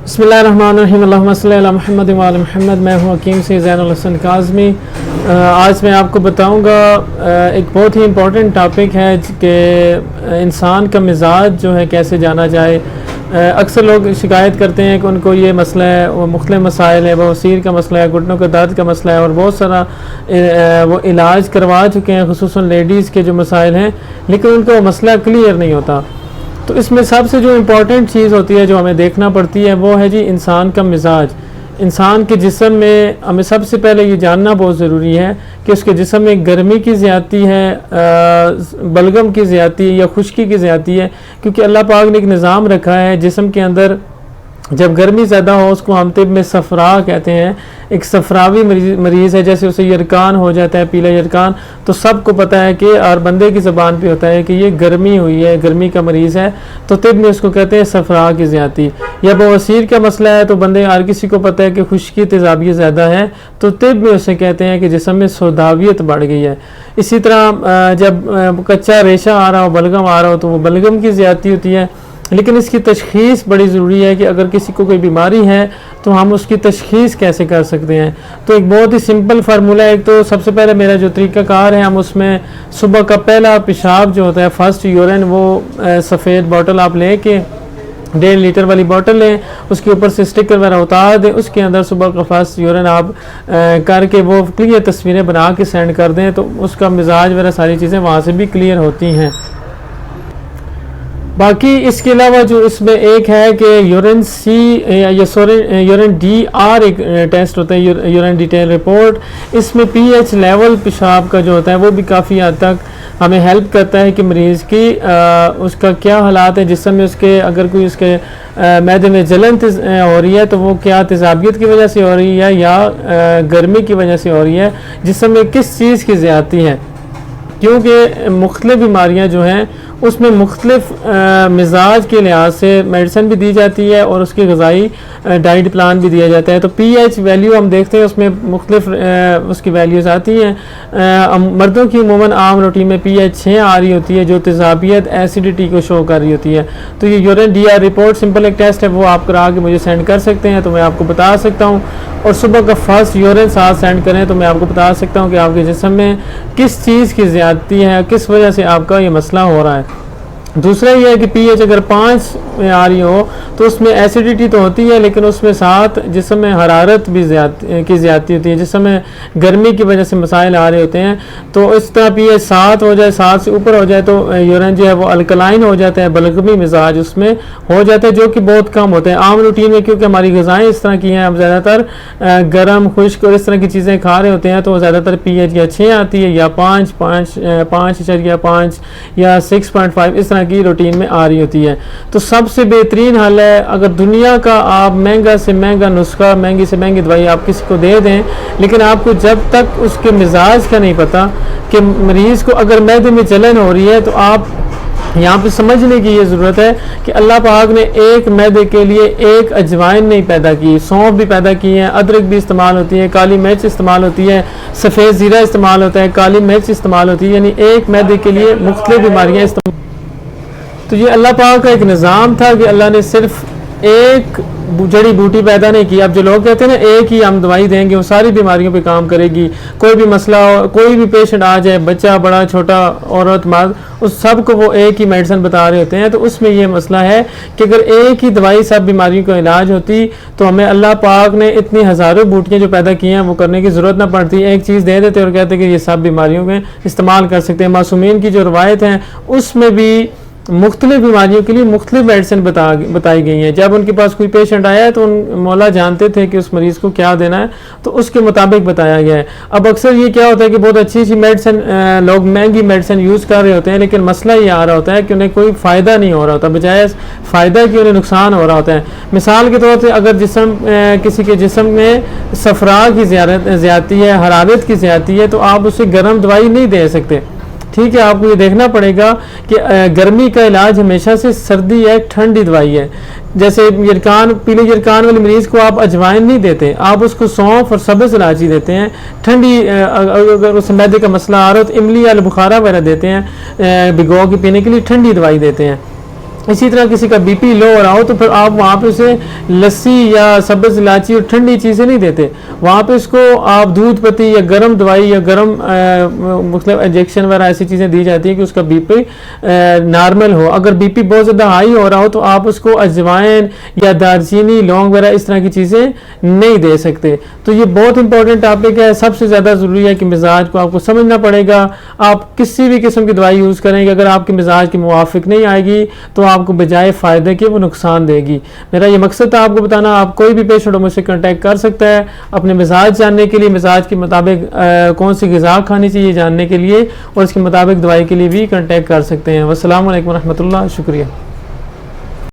بسم اللہ الرحمن الرحیم، اللہم صلی علی محمد و علی محمد۔ میں ہوں حکیم سے زین الحسن کاظمی۔ آج میں آپ کو بتاؤں گا ایک بہت ہی امپورٹنٹ ٹاپک ہے کہ انسان کا مزاج جو ہے کیسے جانا جائے۔ اکثر لوگ شکایت کرتے ہیں کہ ان کو یہ مسئلہ ہے، وہ مختلف مسائل ہیں، بواسیر کا مسئلہ ہے، گھٹنوں کا درد کا مسئلہ ہے، اور بہت سارا وہ علاج کروا چکے ہیں، خصوصاً لیڈیز کے جو مسائل ہیں، لیکن ان کا وہ مسئلہ کلیئر نہیں ہوتا۔ تو اس میں سب سے جو امپورٹنٹ چیز ہوتی ہے جو ہمیں دیکھنا پڑتی ہے وہ ہے جی انسان کا مزاج۔ انسان کے جسم میں ہمیں سب سے پہلے یہ جاننا بہت ضروری ہے کہ اس کے جسم میں گرمی کی زیادتی ہے، بلغم کی زیادتی ہے یا خشکی کی زیادتی ہے، کیونکہ اللہ پاک نے ایک نظام رکھا ہے جسم کے اندر۔ جب گرمی زیادہ ہو اس کو ہم طب میں صفرا کہتے ہیں، ایک صفراوی مریض ہے، جیسے اسے یرکان ہو جاتا ہے، پیلا یرکان، تو سب کو پتہ ہے کہ اور بندے کی زبان پہ ہوتا ہے کہ یہ گرمی ہوئی ہے، گرمی کا مریض ہے، تو طب میں اس کو کہتے ہیں صفرا کی زیادتی۔ یا بواسیر کا مسئلہ ہے تو بندے ہر کسی کو پتہ ہے کہ خشکی تیزابیت زیادہ ہے، تو طب میں اسے کہتے ہیں کہ جسم میں سوداویت بڑھ گئی ہے۔ اسی طرح جب کچا ریشہ آ رہا ہو، بلغم آ رہا ہو، تو وہ بلغم کی زیادتی ہوتی ہے۔ لیکن اس کی تشخیص بڑی ضروری ہے کہ اگر کسی کو کوئی بیماری ہے تو ہم اس کی تشخیص کیسے کر سکتے ہیں۔ تو ایک بہت ہی سمپل فارمولہ ہے۔ ایک تو سب سے پہلے میرا جو طریقہ کار ہے، ہم اس میں صبح کا پہلا پیشاب جو ہوتا ہے، فرسٹ یورین، وہ سفید بوٹل آپ لے کے 1.5 لیٹر والی بوٹل لیں، اس کے اوپر سے اسٹکر وغیرہ اتار دیں، اس کے اندر صبح کا فرسٹ یورین آپ کر کے وہ کلیئر تصویریں بنا کے سینڈ کر دیں، تو اس کا مزاج وغیرہ ساری چیزیں وہاں سے بھی کلیئر ہوتی ہیں۔ باقی اس کے علاوہ جو اس میں ایک ہے کہ یورین یورین ڈی آر ایک ٹیسٹ ہوتا ہے، یورین ڈیٹیل رپورٹ۔ اس میں پی ایچ لیول پیشاب کا جو ہوتا ہے وہ بھی کافی حد تک ہمیں ہیلپ کرتا ہے کہ مریض کی اس کا کیا حالات ہے جسم میں، اس کے اگر کوئی اس کے معدے میں جلن ہو رہی ہے تو وہ کیا تیزابیت کی وجہ سے ہو رہی ہے یا گرمی کی وجہ سے ہو رہی ہے، جسم میں کس چیز کی زیادتی ہے، کیونکہ مختلف بیماریاں جو ہیں اس میں مختلف مزاج کے لحاظ سے میڈیسن بھی دی جاتی ہے اور اس کی غذائی ڈائٹ پلان بھی دیا جاتا ہے۔ تو پی ایچ ویلیو ہم دیکھتے ہیں اس میں مختلف اس کی ویلیوز آتی ہیں۔ مردوں کی عموماً عام روٹین میں پی ایچ 6 آ رہی ہوتی ہے جو تیزابیت ایسیڈیٹی کو شو کر رہی ہوتی ہے۔ تو یہ urine D R report simple ایک ٹیسٹ ہے، وہ آپ کرا کے مجھے سینڈ کر سکتے ہیں تو میں آپ کو بتا سکتا ہوں، اور صبح کا فرسٹ یورین ساتھ سینڈ کریں تو میں آپ کو بتا سکتا ہوں کہ آپ کے جسم میں کس چیز کی زیادتی ہے، کس وجہ سے آپ کا یہ مسئلہ ہو رہا ہے۔ دوسرا یہ ہے کہ پی ایچ اگر 5 میں آ رہی ہو تو اس میں ایسیڈیٹی تو ہوتی ہے، لیکن اس میں ساتھ جسم میں حرارت بھی کی زیادتی ہوتی ہے، جسم میں گرمی کی وجہ سے مسائل آ رہے ہوتے ہیں۔ تو اس طرح پی ایچ 7 ہو جائے، 7 سے اوپر ہو جائے تو یورین جو ہے وہ الکلائن ہو جاتا ہے، بلغمی مزاج اس میں ہو جاتا ہے، جو کہ بہت کم ہوتا ہے عام روٹین میں، کیونکہ ہماری غذائیں اس طرح کی ہیں، ہم زیادہ تر گرم خشک اور اس طرح کی چیزیں کھا رہے ہوتے ہیں، تو زیادہ تر پی ایچ یا 6 آتی ہے یا 5.5 یا 6.5 اس طرح کی روٹین میں آ رہی ہوتی ہے۔ تو سب سے بہترین حل ہے، اگر دنیا کا آپ مہنگا سے مہنگا نسخہ، مہنگی سے مہنگی دوائی آپ کسی کو دے دیں، لیکن آپ کو جب تک اس کے مزاج کا نہیں پتا کہ مریض کو اگر معدے میں جلن ہو رہی ہے، تو آپ یہاں پہ سمجھنے کی یہ ضرورت ہے کہ اللہ پاک نے ایک معدے کے لیے ایک اجوائن نہیں پیدا کی، سونف بھی پیدا کی ہے، ادرک بھی استعمال ہوتی ہے، کالی مرچ استعمال ہوتی ہے، سفید زیرہ استعمال ہوتا ہے، کالی مرچ استعمال ہوتی ہے، یعنی ایک معدے کے لیے مختلف بیماریاں استعمال۔ تو یہ اللہ پاک کا ایک نظام تھا کہ اللہ نے صرف ایک جڑی بوٹی پیدا نہیں کی۔ اب جو لوگ کہتے ہیں نا ایک ہی ہم دوائی دیں گے وہ ساری بیماریوں پہ کام کرے گی، کوئی بھی مسئلہ ہو، کوئی بھی پیشنٹ آ جائے، بچہ بڑا چھوٹا عورت مرد، اس سب کو وہ ایک ہی میڈیسن بتا رہے ہوتے ہیں۔ تو اس میں یہ مسئلہ ہے کہ اگر ایک ہی دوائی سب بیماریوں کا علاج ہوتی تو ہمیں اللہ پاک نے اتنی ہزاروں بوٹیاں جو پیدا کی ہیں وہ کرنے کی ضرورت نہ پڑتی، ایک چیز دے دیتے اور کہتے کہ یہ سب بیماریوں میں استعمال کر سکتے ہیں۔ معصومین کی جو روایت ہیں اس میں بھی مختلف بیماریوں کے لیے مختلف میڈیسن بتائی گئی ہیں۔ جب ان کے پاس کوئی پیشنٹ آیا ہے تو مولا جانتے تھے کہ اس مریض کو کیا دینا ہے، تو اس کے مطابق بتایا گیا ہے۔ اب اکثر یہ کیا ہوتا ہے کہ بہت اچھی میڈیسن لوگ مہنگی میڈیسن یوز کر رہے ہوتے ہیں، لیکن مسئلہ یہ آ رہا ہوتا ہے کہ انہیں کوئی فائدہ نہیں ہو رہا ہوتا، بجائے فائدہ کی انہیں نقصان ہو رہا ہوتا ہے۔ مثال کے طور سے اگر کسی کے جسم میں صفرا کی زیادتی ہے، حرارت کی زیادتی ہے، تو آپ اسے گرم دوائی نہیں دے سکتے، ٹھیک ہے۔ آپ کو یہ دیکھنا پڑے گا کہ گرمی کا علاج ہمیشہ سے سردی ہے، ٹھنڈی دوائی ہے۔ جیسے پیلے یرکان والے مریض کو آپ اجوائن نہیں دیتے، آپ اس کو سونف اور سبز الائچی دیتے ہیں۔ ٹھنڈی اگر اس معدے کا مسئلہ آ رہا ہو تو املی یا بخارا وغیرہ دیتے ہیں، بھگو کے پینے کے لیے ٹھنڈی دوائی دیتے ہیں۔ اسی طرح کسی کا بی پی لو ہو رہا ہو تو پھر آپ وہاں پہ اسے لسی یا سبز الائچی اور ٹھنڈی چیزیں نہیں دیتے، وہاں پہ اس کو آپ دودھ پتی یا گرم دوائی یا گرم مختلف انجیکشن وغیرہ ایسی چیزیں دی جاتی ہیں کہ اس کا بی پی نارمل ہو۔ اگر بی پی بہت زیادہ ہائی ہو رہا ہو تو آپ اس کو اجوائن یا دارچینی لونگ وغیرہ اس طرح کی چیزیں نہیں دے سکتے۔ تو یہ بہت امپورٹنٹ ٹاپک ہے، سب سے زیادہ ضروری ہے کہ مزاج کو آپ کو سمجھنا پڑے گا۔ آپ کسی بھی قسم کی دوائی یوز کریں گے، اگر آپ کے مزاج کے موافق نہیں آئے گی تو آپ کو بجائے فائدے کے وہ نقصان دے گی۔ میرا یہ مقصد تھا آپ کو بتانا، آپ کوئی بھی پیشنٹ ہو مجھ سے کانٹیکٹ کر سکتا ہے اپنے مزاج جاننے کے لیے، مزاج کے مطابق کون سی غذا کھانی چاہیے جاننے کے لیے، اور اس کے مطابق دوائی کے لیے بھی کانٹیکٹ کر سکتے ہیں۔ والسلام علیکم ورحمۃ اللہ، شکریہ۔